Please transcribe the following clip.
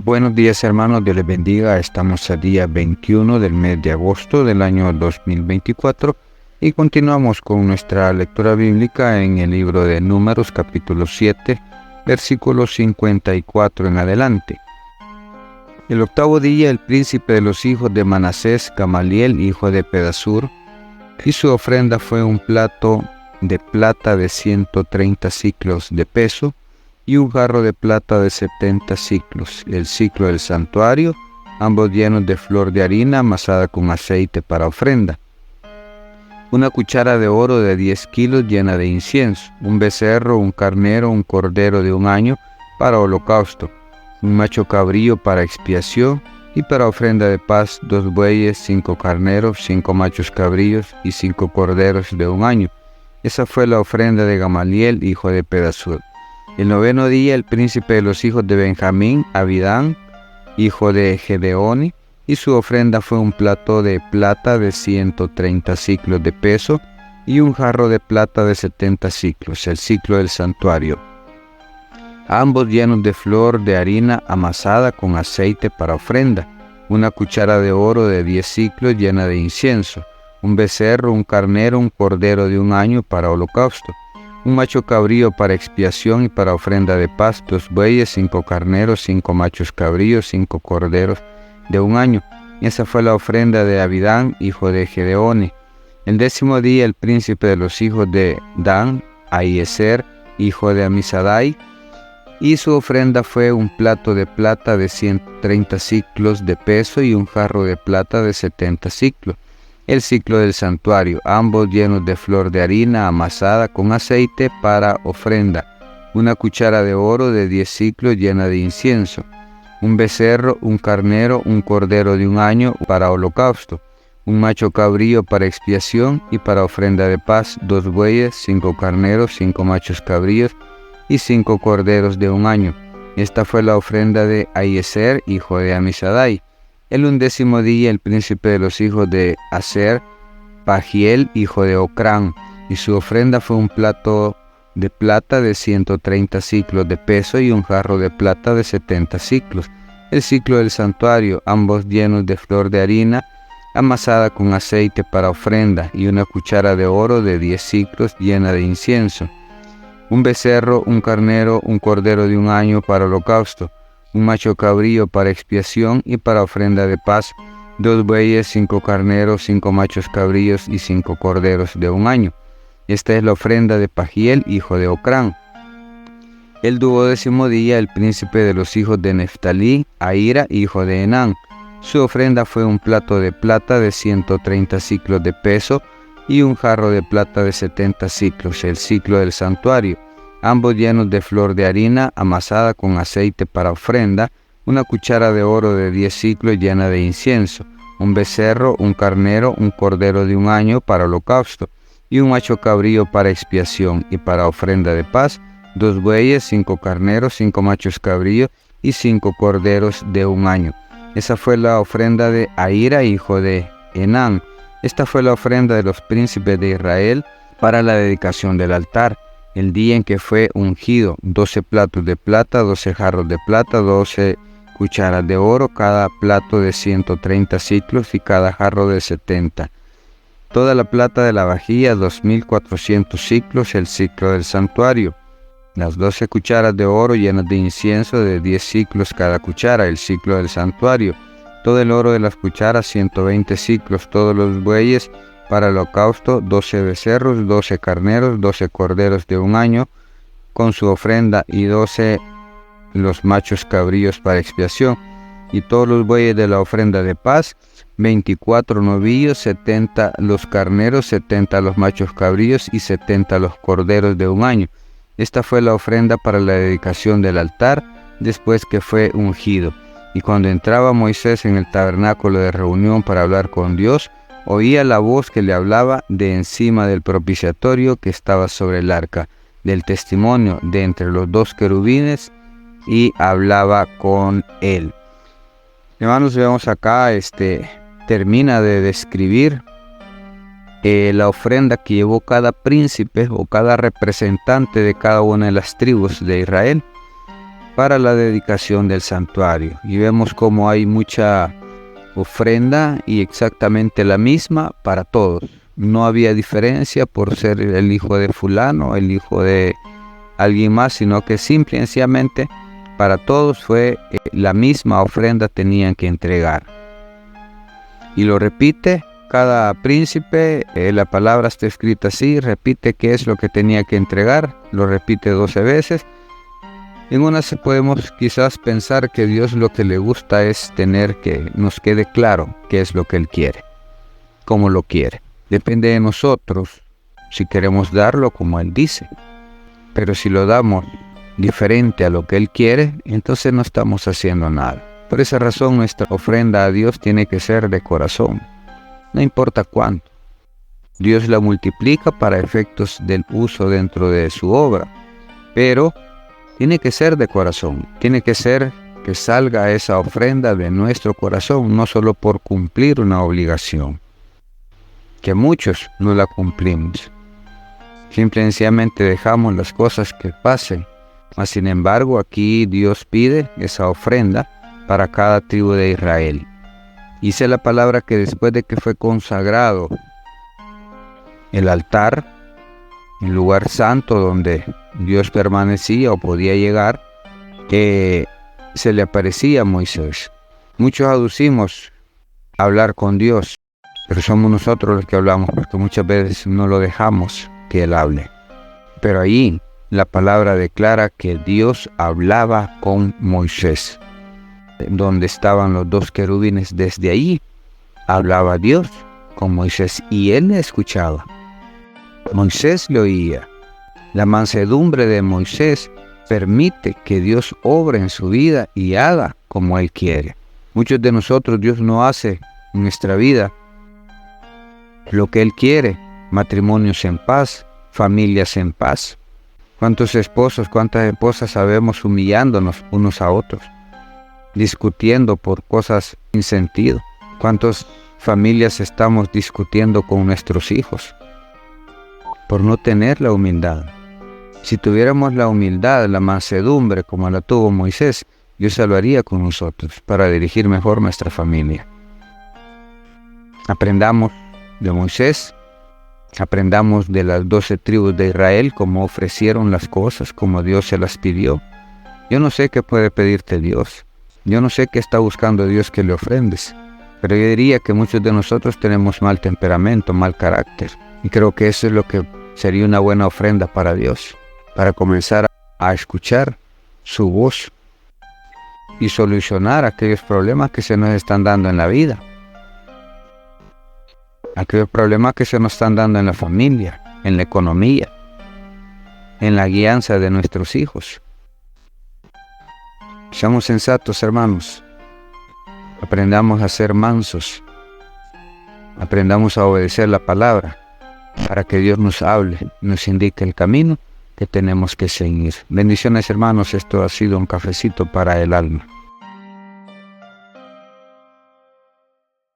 Buenos días, hermanos, Dios les bendiga. Estamos a día 21 del mes de agosto del año 2024 y continuamos con nuestra lectura bíblica en el libro de Números capítulo 7, versículos 54 en adelante. El octavo día el príncipe de los hijos de Manasés, Gamaliel, hijo de Pedasur, y su ofrenda fue un plato de plata de 130 siclos de peso, y un jarro de plata de 70 siclos, el siclo del santuario, ambos llenos de flor de harina amasada con aceite para ofrenda. Una cuchara de oro de 10 kilos llena de incienso, un becerro, un carnero, un cordero de un año para holocausto, un macho cabrío para expiación, y para ofrenda de paz 2 bueyes, 5 carneros, 5 machos cabríos y 5 corderos de un año. Esa fue la ofrenda de Gamaliel, hijo de Pedasur. El noveno día el príncipe de los hijos de Benjamín, Abidán, hijo de Gedeoni, y su ofrenda fue un plato de plata de 130 siclos de peso y un jarro de plata de 70 siclos, el siclo del santuario, ambos llenos de flor de harina amasada con aceite para ofrenda, una cuchara de oro de 10 siclos llena de incienso, un becerro, un carnero, un cordero de un año para holocausto, un macho cabrío para expiación y para ofrenda de paz, 2 bueyes, 5 carneros, 5 machos cabríos, 5 corderos de un año. Esa fue la ofrenda de Abidán, hijo de Gedeoni. El 10º día el príncipe de los hijos de Dan, Ahiezer, hijo de Amisadai, y su ofrenda fue un plato de plata de 130 siclos de peso y un jarro de plata de 70 siclos, el siclo del santuario, ambos llenos de flor de harina amasada con aceite para ofrenda, una cuchara de oro de 10 siclos llena de incienso, un becerro, un carnero, un cordero de un año para holocausto, un macho cabrío para expiación y para ofrenda de paz, 2 bueyes, 5 carneros, 5 machos cabríos y 5 corderos de un año. Esta fue la ofrenda de Ahiezer, hijo de Amisadai. El 11º día el príncipe de los hijos de Aser, Pagiel, hijo de Ocrán, y su ofrenda fue un plato de plata de 130 siclos de peso y un jarro de plata de 70 siclos, el siclo del santuario, ambos llenos de flor de harina amasada con aceite para ofrenda, y una cuchara de oro de 10 siclos llena de incienso, un becerro, un carnero, un cordero de un año para holocausto, un macho cabrío para expiación y para ofrenda de paz, 2 bueyes, 5 carneros, 5 machos cabríos y 5 corderos de un año. Esta es la ofrenda de Pagiel, hijo de Ocrán. El 12º día el príncipe de los hijos de Neftalí, Ahira, hijo de Enán. Su ofrenda fue un plato de plata de 130 siclos de peso y un jarro de plata de 70 siclos, el siclo del santuario, ambos llenos de flor de harina amasada con aceite para ofrenda, una cuchara de oro de 10 siclos llena de incienso, un becerro, un carnero, un cordero de un año para holocausto, y un macho cabrío para expiación y para ofrenda de paz, 2 bueyes, 5 carneros, 5 machos cabríos y 5 corderos de un año. Esa fue la ofrenda de Ahira, hijo de Enán. Esta fue la ofrenda de los príncipes de Israel para la dedicación del altar, el día en que fue ungido: 12 platos de plata, 12 jarros de plata, 12 cucharas de oro, cada plato de 130 siclos y cada jarro de 70. Toda la plata de la vajilla, 2400 siclos, el siclo del santuario. Las 12 cucharas de oro llenas de incienso de 10 siclos cada cuchara, el siclo del santuario. Todo el oro de las cucharas, 120 siclos, todos los bueyes para el holocausto, 12 becerros, 12 carneros, 12 corderos de un año con su ofrenda, y 12 los machos cabríos para expiación, y todos los bueyes de la ofrenda de paz, 24 novillos, 70 los carneros, 70 los machos cabríos y 70 los corderos de un año. Esta fue la ofrenda para la dedicación del altar después que fue ungido. Y cuando entraba Moisés en el tabernáculo de reunión para hablar con Dios, oía la voz que le hablaba de encima del propiciatorio que estaba sobre el arca del testimonio, de entre los 2 querubines, y hablaba con él. Hermanos, vemos acá, termina de describir la ofrenda que llevó cada príncipe o cada representante de cada una de las tribus de Israel. para la dedicación del santuario. Y vemos cómo hay mucha ofrenda y exactamente la misma para todos. No había diferencia por ser el hijo de fulano, el hijo de alguien más, sino que simple y sencillamente para todos fue la misma ofrenda tenían que entregar. Y lo repite cada príncipe, la palabra está escrita así, repite qué es lo que tenía que entregar, lo repite 12 veces. En unas podemos quizás pensar que Dios lo que le gusta es tener que nos quede claro qué es lo que Él quiere, cómo lo quiere. Depende de nosotros si queremos darlo como Él dice. Pero si lo damos diferente a lo que Él quiere, entonces no estamos haciendo nada. Por esa razón nuestra ofrenda a Dios tiene que ser de corazón. No importa cuánto. Dios la multiplica para efectos del uso dentro de su obra. Pero tiene que ser de corazón. Tiene que ser que salga esa ofrenda de nuestro corazón, no solo por cumplir una obligación, que muchos no la cumplimos. Simple y sencillamente dejamos las cosas que pasen. Mas sin embargo, aquí Dios pide esa ofrenda para cada tribu de Israel. Dice la palabra que después de que fue consagrado el altar, el lugar santo donde Dios permanecía o podía llegar, que se le aparecía a Moisés. Muchos aducimos hablar con Dios, pero somos nosotros los que hablamos, porque muchas veces no lo dejamos que Él hable. Pero ahí la palabra declara que Dios hablaba con Moisés. Donde estaban los dos querubines, desde ahí hablaba Dios con Moisés y Él le escuchaba. Moisés le oía. La mansedumbre de Moisés permite que Dios obre en su vida y haga como Él quiere. Muchos de nosotros Dios no hace en nuestra vida lo que Él quiere. Matrimonios en paz, familias en paz. ¿Cuántos esposos, cuántas esposas sabemos humillándonos unos a otros? Discutiendo por cosas sin sentido. ¿Cuántas familias estamos discutiendo con nuestros hijos? Por no tener la humildad. Si tuviéramos la humildad, la mansedumbre como la tuvo Moisés, Dios se lo haría con nosotros para dirigir mejor nuestra familia. Aprendamos de Moisés, aprendamos de las 12 tribus de Israel cómo ofrecieron las cosas, como Dios se las pidió. Yo no sé qué puede pedirte Dios. Yo no sé qué está buscando Dios que le ofrendes, pero yo diría que muchos de nosotros tenemos mal temperamento, mal carácter, y creo que eso es lo que sería una buena ofrenda para Dios, para comenzar a escuchar su voz y solucionar aquellos problemas que se nos están dando en la vida, aquellos problemas que se nos están dando en la familia, en la economía, en la guianza de nuestros hijos. Seamos sensatos, hermanos. Aprendamos a ser mansos. Aprendamos a obedecer la palabra para que Dios nos hable, nos indique el camino que tenemos que seguir. Bendiciones, hermanos. Esto ha sido un cafecito para el alma.